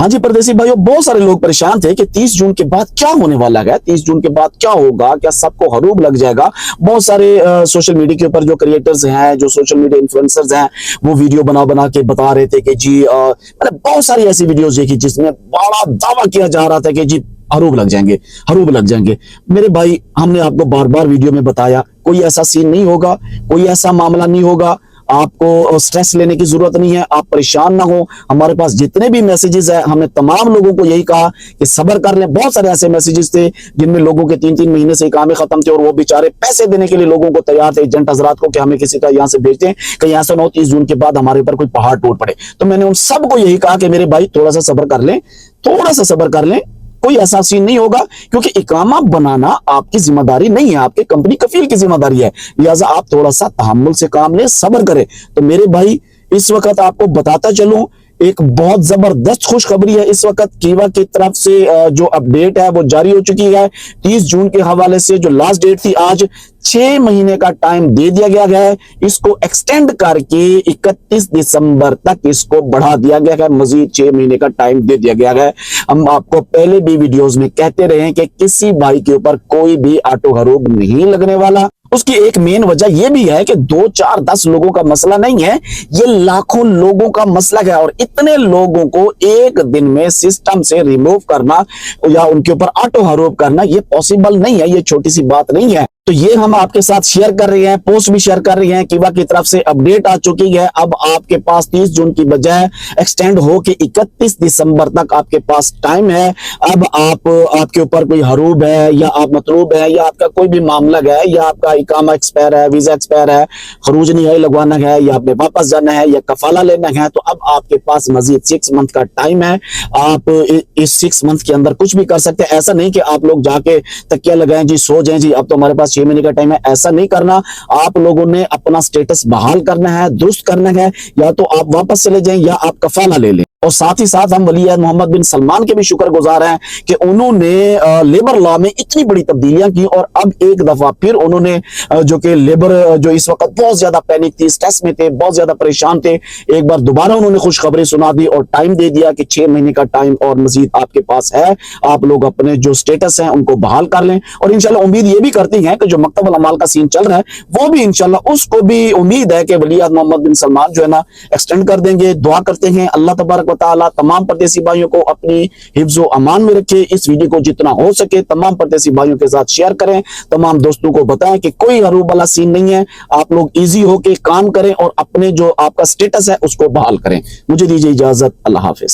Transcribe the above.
हाँ जी परदेसी भाइयों, बहुत सारे लोग परेशान थे कि 30 जून के बाद क्या होने वाला है, 30 जून के बाद क्या होगा, क्या सबको हरूब लग जाएगा। बहुत सारे सोशल मीडिया के ऊपर जो क्रिएटर्स हैं, जो सोशल मीडिया इन्फ्लुएंसर्स हैं, वो वीडियो बना बना के बता रहे थे कि जी मैंने बहुत सारी ऐसी वीडियोस देखी जिसमें बड़ा दावा किया जा रहा था कि जी हरूब लग जाएंगे, हरूब लग जाएंगे। मेरे भाई, हमने आपको बार बार वीडियो में बताया, कोई ऐसा सीन नहीं होगा, कोई ऐसा मामला नहीं होगा। आपको स्ट्रेस लेने की जरूरत नहीं है, आप परेशान ना हो। हमारे पास जितने भी मैसेजेस है, हमने तमाम लोगों को यही कहा कि सब्र कर लें। बहुत सारे ऐसे मैसेजेस थे जिनमें लोगों के 3-3 महीने से काम खत्म थे और वो बेचारे पैसे देने के लिए लोगों को तैयार थे, एजेंट हजरात को, कि हमें किसी का यहाँ से भेज दें, कहीं ऐसा ना हो 30 जून के बाद हमारे ऊपर कोई पहाड़ टूट पड़े। तो मैंने उन सबको यही कहा कि मेरे भाई थोड़ा सा सब्र कर लें, थोड़ा सा सब्र कर लें, कोई ऐसा सीन नहीं होगा, क्योंकि इकामा बनाना आपकी जिम्मेदारी नहीं है, आपके कंपनी कफील की जिम्मेदारी है। लिहाजा आप थोड़ा सा तहम्मुल से काम लें, सब्र करें। तो मेरे भाई, इस वक्त आपको बताता चलूं, एक बहुत जबरदस्त खुशखबरी है। इस वक्त कीवा की तरफ से जो अपडेट है वो जारी हो चुकी है। 30 जून के हवाले से जो लास्ट डेट थी, आज 6 महीने का टाइम दे दिया गया है। इसको एक्सटेंड करके 31 दिसंबर तक इसको बढ़ा दिया गया है। मजीद 6 महीने का टाइम दे दिया गया है। हम आपको पहले भी वीडियोस में कहते रहे हैं कि किसी भाई के ऊपर कोई भी ऑटो हरूब नहीं लगने वाला। उसकी एक मेन वजह यह भी है कि 2, 4, 10 लोगों का मसला नहीं है, ये लाखों लोगों का मसला है। और इतने लोगों को एक दिन में सिस्टम से रिमूव करना या उनके ऊपर ऑटो हरूब करना, ये पॉसिबल नहीं है, ये छोटी सी बात नहीं है। तो ये हम आपके साथ शेयर कर रहे हैं, पोस्ट भी शेयर कर रहे हैं। कीवा की तरफ से अपडेट आ चुकी है। अब आपके पास 30 जून की बजाय एक्सटेंड हो के 31 दिसंबर तक आपके पास टाइम है। अब आपके ऊपर कोई हरूब है या आप मतलूब है या आपका कोई भी मामला है या आपका इकामा एक्सपायर है, वीजा एक्सपायर है, खरूज नहीं लगवाना है या आपने वापस जाना है या कफाला लेना है, तो अब आपके पास मजीद 6 मंथ का टाइम है। आप इस 6 मंथ के अंदर कुछ भी कर सकते हैं। ऐसा नहीं कि आप लोग जाके तकिया लगाएं जी, सो जाएं जी, अब तो हमारे पास 6 महीने का टाइम है। ऐसा नहीं करना। आप लोगों ने अपना स्टेटस बहाल करना है, दुरुस्त करना है। या तो आप वापस चले जाएं या आप कफाला ले लें। और साथ ही साथ हम वली अहद मोहम्मद बिन सलमान के भी शुक्रगुजार हैं कि उन्होंने लेबर लॉ में इतनी बड़ी तब्दीलियां की और अब एक दफा फिर उन्होंने जो कि लेबर जो इस वक्त बहुत ज्यादा पैनिक थी, स्ट्रेस में थे, बहुत ज्यादा परेशान थे, एक बार दोबारा उन्होंने खुशखबरी सुना दी और टाइम दे दिया कि 6 महीने का टाइम और मजीद आपके पास है। आप लोग अपने जो स्टेटस है उनको बहाल कर लें। और इंशाल्लाह उम्मीद ये भी करती हैं कि जो मकतब अल अमाल का सीन चल रहा है वो भी इंशाल्लाह, उसको भी उम्मीद है कि वली अहद मोहम्मद बिन सलमान जो है ना एक्सटेंड कर देंगे। दुआ करते हैं अल्लाह तबारक व तआला तमाम परदेसी भाइयों को अपनी हिफ्ज़ो अमान में रखे। इस वीडियो को जितना हो सके तमाम परदेसी भाइयों के साथ शेयर करें, तमाम दोस्तों को बताएं कि कोई हरूब वाला सीन नहीं है। आप लोग इजी होके काम करें और अपने जो आपका स्टेटस है उसको बहाल करें। मुझे दीजिए इजाजत, अल्लाह हाफिज।